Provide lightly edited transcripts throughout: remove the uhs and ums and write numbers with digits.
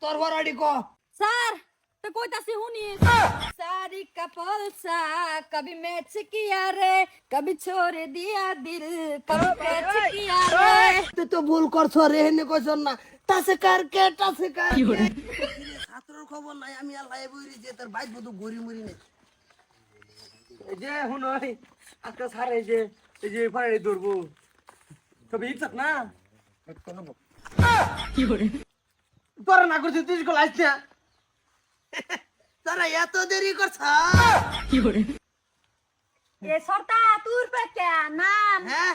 তোর বড়াড়ি ক স্যার তো কইতাছি শুনি सारी कपल सा कभी मैच किया रे कभी छोड़ दिया दिल कभी कैच किया रे তুই তো ভুল করছ রে হেনে কইছ না টাসে কার কে ছাত্রর খবর নাই আমি আল্লাহ বইরি যে তোর বাইক বদু গরি মরি নাই এই যে হুন ওই আজকে স্যার এই যে ফাড়ি ধরবো তবে ইচ্ছা না তোরা না করছিস তুই স্কুল আসছ না তোরা এত দেরি করছ এ সরতা তুর পে কে নাম হ্যাঁ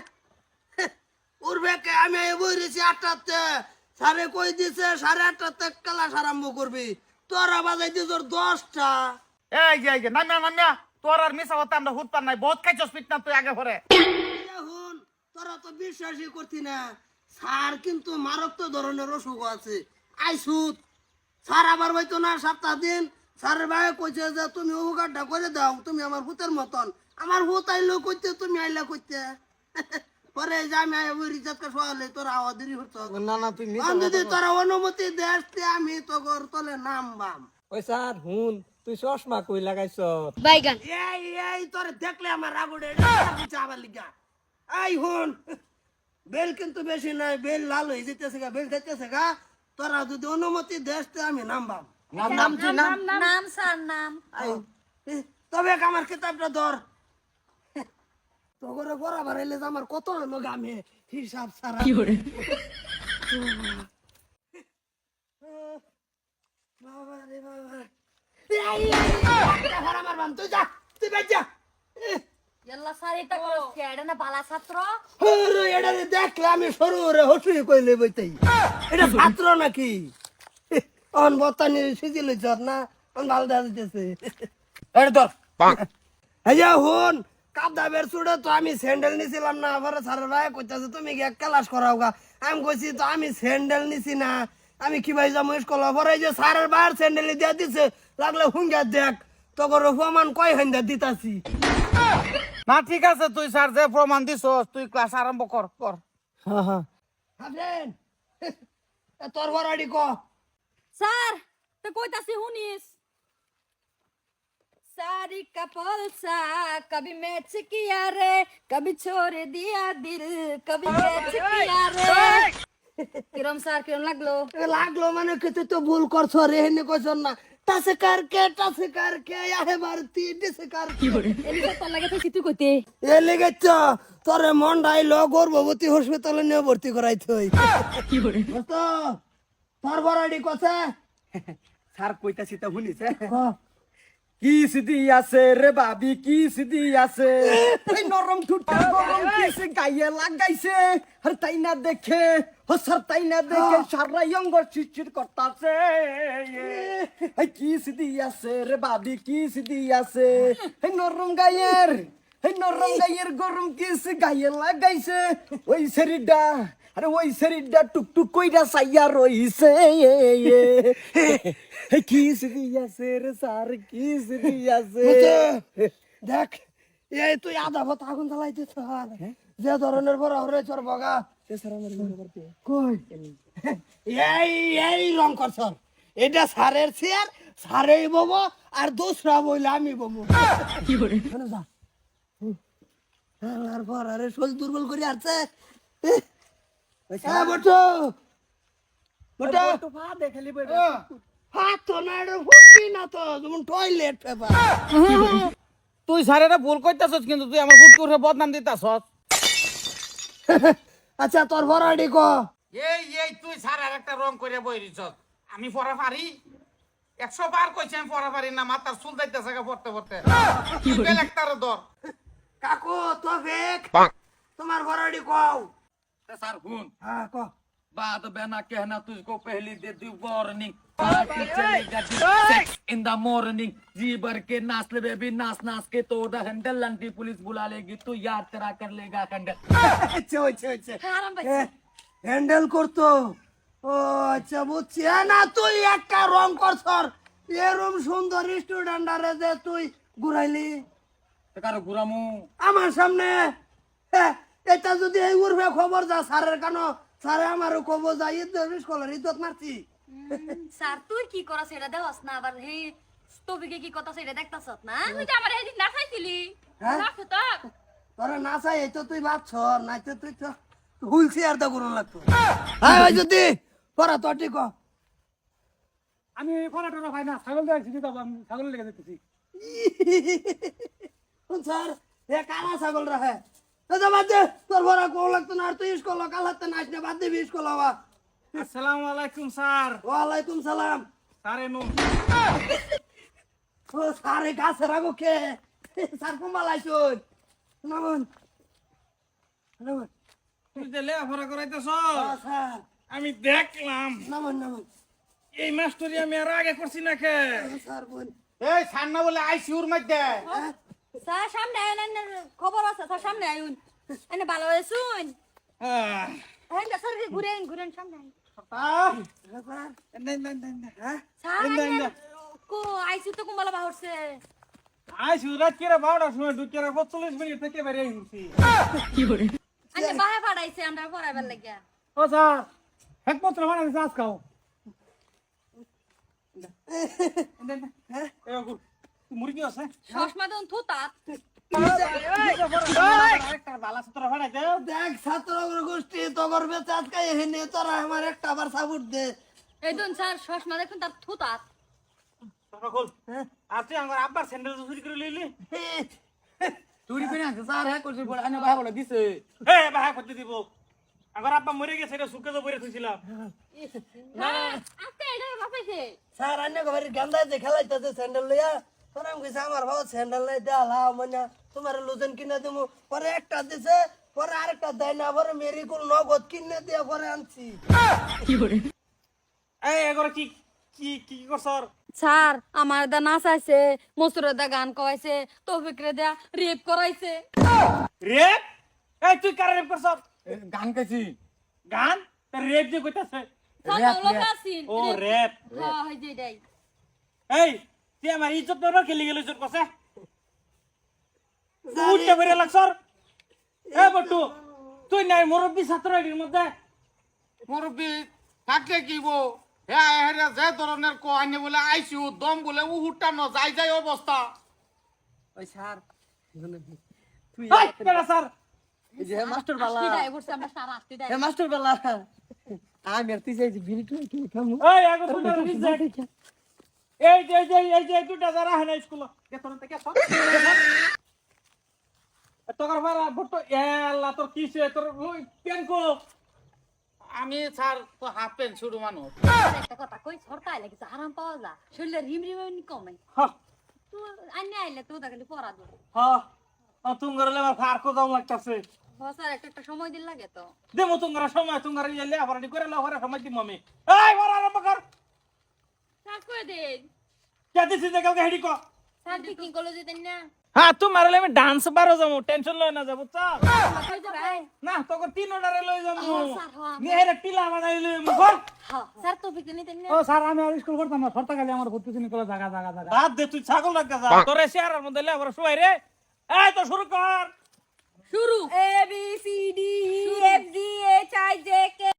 উড়বে কে আমি বইরেছি ৮টাতে সাড়ে কই দিছে ৮:৩০ ক্লাস আরম্ভ করবি তোরা বাজাই দিছ ১০টা এই যে নামিয়া তোর আর মিশা হতে আমরা হুট পার নাই বহুত খাইছস পিটনা তুই আগে পরে এখন তোরা তো বিশ্বাসই করতি না স্যার কিন্তু মারাত্মক ধরনের অসুখ আছে আইসুত স্যার আবার হয়তো না ৭ দিন স্যারের ভাই কইছে যে তুমি উপকারটা করে দাও তুমি আমার ভূতের মতন আমার ভূত আইলো কইতে তুমি আইলা কইতে পরে যে আমি রিচার্জকে সহালে তোরা আওয়া দেরি হচ্ছে না না তুই আমি যদি তোরা অনুমতি দেস আমি তো ঘর তলে নামবাম ওই স্যার হুন তুই চশমা কই লাগাইছ বাইগান এই তোরে দেখলে আমার রাগুড়ে আবার লিগা এই হুন বেল কিন্তু বেশি নাই বেল লাল হয়ে যেতেছে গা বেল যেতেছে গা তোরা যদি অনুমতি দেস আমি নামবাম নাম তুই নাম নাম স্যার নাম তবে আমার কিতাবটা ধর তোরে গড়া বাড়াইলে যে আমার কত হলো গামে হিসাব সারা বাবা রে বাবা আমার বাম তুই যা তুই বেজ যা এল্লা স্যার এটা করস কে এটা না বালা ছাত্র এটা দেখলে আমি সরু রে হসুই কইলে বইতেই এটা ছাত্র নাকি অন বতানি সিজিল চর না অন ভাল দেখা দিতেছে এই ধর এই যে হুন কাদাবের চুড়ে তো আমি স্যান্ডেল নিছিলাম না পরে স্যারের ভাই কইতাছে তুমি গিয়ে ক্লাস করাও গা আমি কইছি তো আমি স্যান্ডেল নিছি না আমি কি ভাই যাবো স্কুল পরে এই যে স্যারের ভাইয়ের স্যান্ডেল দিয়া দিছে লাগলে হুঙ্গা দেখ তোর প্রমাণ কয় হান্দা দিতাছি না ঠিক আছে তুই স্যার যে প্রমাণ দিছস তুই ক্লাস আরম্ভ কর হ্যাঁ হ্যাঁ হাফেন তোর বড়াড়ি ক স্যার তো কইতাছি শুনিস सारी कपल सा कभी मैच किया रे कभी छोड़ दिया दिल कभी कैच किया रे কিরম স্যার কিরম লাগলো লাগলো মানে কি তুই তো ভুল করছ রে হেনে কইছ না টাসে কার কে আহে মারতি ডিসে কার কি এলিসা তোর লাগে তুই তুই কইতে এ লেগেছ তোরে মন ডাইলো গর্ভবতী হাসপাতালে নিয়ে ভর্তি করাইতে হই কি করে তোর বড়াড়ি কথা স্যার কইতাছি তা শুনিছে কিস দিয়াছে রে বাবি কিস দিয়াছে এই নরম ঠুটা গরম কিস গায়ে লাগাইছে আর তাই না দেখে হসার তাই না দেখে সারা অঙ্গ চিচির করতাছে এই কিস দিয়াছে রে বাবি কিস দিয়াছে এই নরম গায়ের গরম কিস গায়ে লাগাইছে ওই শরীরটা আরে ওই শরীরটা টুকটুক কইরা সাইয়া রইছে কিস দিয়াছে রে স্যার কিস দিয়াছে দেখ এই তুই আধা ভাত আগুন জ্বালাইতেছ যে ধরনের বড় হরে চর বগা কই এই রং করছ এটা সারের চেয়ার সারেই ববো আর দোসরা বইলে আমি ববো কি করে যা আর পর আরে শরীর দুর্বল করে আসছে বটো পা দেখালি হাত তো না ফুটি না তো যেমন টয়লেট পেপার তুই স্যারেরা ভুল কইতাছস কিন্তু তুই আমার ফুট করে বদনাম দিতাছস আচ্ছা তোর বড়াড়ি ক এই তুই স্যারের একটা রং করে বইরিছস আমি পড়া পারি 100 বার কইছি আমি পড়া পারি না মাথার চুল যাইতাছে পড়তে কি বেল একটার ধর কাকু তো বেক তোমার বড়াড়ি কও স্যার হুন হ্যাঁ ক बात बहना कहना तुझको पहली दे दी वार्निंग पार्टी चलेगा सेक्स इन द मॉर्निंग जी भर के नाच ले बेबी नाच के तो द हैंडल लंटी पुलिस बुला लेगी तू याद तेरा कर लेगा हैंडल হারাম ভাই হ্যান্ডেল করতো ও আচ্ছা বুঝছি না তুই একটা রং করছর এরম সুন্দর স্টুডেন্ট আরে যে তুই ঘুরাইলি কারো গুরামু আমার সামনে এটা যদি এই উড়বে খবর যা স্যারের কানো স্যারে আমারও খবর যা ঈদ স্কলার ইজ্জত মারছি স্যার তুই কি করা সেটা দেওয়াস না আবার হে তবিকে কি কথা সেটা দেখতাছ না তুই তো আমার এদিন নাচাইছিলি হ্যাঁ? নাচো তো তোরা না চাই এই তো তুই ভাবছ নাইতে তুই তো হুইলছি আর তো করুন লাগতো হ্যাঁ ওই যদি পড়া তো ঠিক আমি ফরাটা ভাই না ছাগল দেখছি তো আমি ছাগল লেগে যেতেছি স্যার এ কালা ছাগল রাখে তো বাদ দে তোর বড় কোন লাগতো না আর তুই স্কুল কাল হাতে নাচ না বাদ দিবি স্কুল হওয়া আসসালামু আলাইকুম স্যার ওয়ালাইকুম সালাম স্যার এনু ও সারে গাছে রাখো কে স্যার কুমালাইছুন নামুন নামুন তুই যে লেখাপড়া করাইতেছ স্যার আমি দেখলাম নামুন নামুন এই মাস্টারি আমি আর আগে করছি না কে স্যার বোন এই সান্না বলে আইসিউর মধ্যে স্যার সামনে আইন খবর আছে স্যার সামনে আইন এনে ভালো হয়ে শুন হ্যাঁ স্যার ঘুরেন সামনে আইন স্যার আইন কো আইসি তো কুমালা বাহরছে আইসি রাত কেরা 12টার সময় ঢুকে 45 মিনিট থেকে বের হইছি আন্নে বাহে পাড়াইছে আমরা পড়াইবার লাগিয়া ও স্যার একমাত্র বানাই দিছে আজ খাও এই ওগু মুরগি আছে চশমা দন থুতা একটা বালা সতরা ফাড়াই দেও দেখ ছাত্র গোষ্ঠী তোর বেঁচে আজকে এখানে তোরা আমার একটা আবার সাপোর্ট দে এই দন স্যার চশমা দেখুন তার থুতা তোরা খোল আর তুই আমার আব্বার স্যান্ডেল চুরি করে লইলি চুরি করে আনছে স্যার হ্যাঁ করছে বলে আনে ভাই বলে দিছে এ বাহা করতে দিব আমার আব্বা মরে গেছে এটা সুকে তো বইরে থইছিলাম আজকে এটা বাপাইছে স্যার আন্য ঘরে গান্দা যে খেলাইতেছে স্যান্ডেল লইয়া তোরা আমি কইছে আমার ভাও স্যান্ডেল নাই দে হালাও মানে তোমার লুজেন কিনে দেবো পরে একটা দিছে পরে আরেকটা দেয় না পরে মেরিকুল নগদ কিনে দিয়ে পরে আনছি এই এগরে কি কি কি করছর স্যার আমার দা নাচাইছে মসুরের দা গান করাইছে তৌফিকরে দা রেপ করাইছে রেপ এই তুই কার রেপ করছর গান গাইছি গান তা রেপ যে কইতাছে স্যার লোক আছেন ও রেপ হ্যাঁ হই যে এটাই এই তুই আমার ইজ্জত নর খেলি গেল ইজ্জত কসে উঠতে বেরে লাগছর এ বটু তুই নাই মুরব্বি ছাত্র এর মধ্যে মুরব্বী থাকলে কি বো হ্যাঁ হ্যাঁ যে ধরনের কো আইনে বলে আইসিউ দম বলে উহুটা ন যাই অবস্থা ওই স্যার তুই এই কেডা স্যার এই যে মাস্টার বালা আস্তি দাই বসে আমরা স্যার আস্তি দাই এ মাস্টার বালা আমি আর তুই যাই বিনি তুই কি খামু এই আগো তুই রিজেক্ট এই যে দুটা যারা হানা স্কুল কে তোর থেকে সব তোর বারা ভুট্টো এলা তোর কিসে তোর ওই পেন কো আমি স্যার তো হাফ প্যান্ট শুরু মানুষ একটা কথা কই সরকার লাগি আরাম পাওয়া যা শরীরে রিম কমে হ্যাঁ তুই আন্নে আইলে তুই তাকে পড়া দো হ্যাঁ তুঙ্গার লেবার ফারকো দাম লাগতাছে স্যার একটা সময় দিন লাগে তো দেমো তুঙ্গার সময় তুঙ্গার ইলে আবার করে লাহরে সময় দিম আমি এই বড় আরম্ভ কর স্যার কই দেন কে দিছিস যে কালকে হেডি কো স্যার কি কলেজে দেন না হ্যাঁ তোমার লে আমি ডান্স বারো যাবো টেনশন লয় না যাবো চা কই যাবে না তোকে 3 অর্ডারে লই যাবো স্যার হ্যাঁ মেহের টিলা বানাই লই মুখর হ্যাঁ স্যার তো বিকে নিতেন না ও স্যার আমি আর স্কুল করতাম না সরতা খালি আমার ভর্তি চিনি করে জায়গা বাদ দে তুই ছাগল লাগা যা তোরে শেয়ারের মধ্যে লে আবার শুয়াই রে এই তো শুরু কর শুরু A B C D E F G H I J K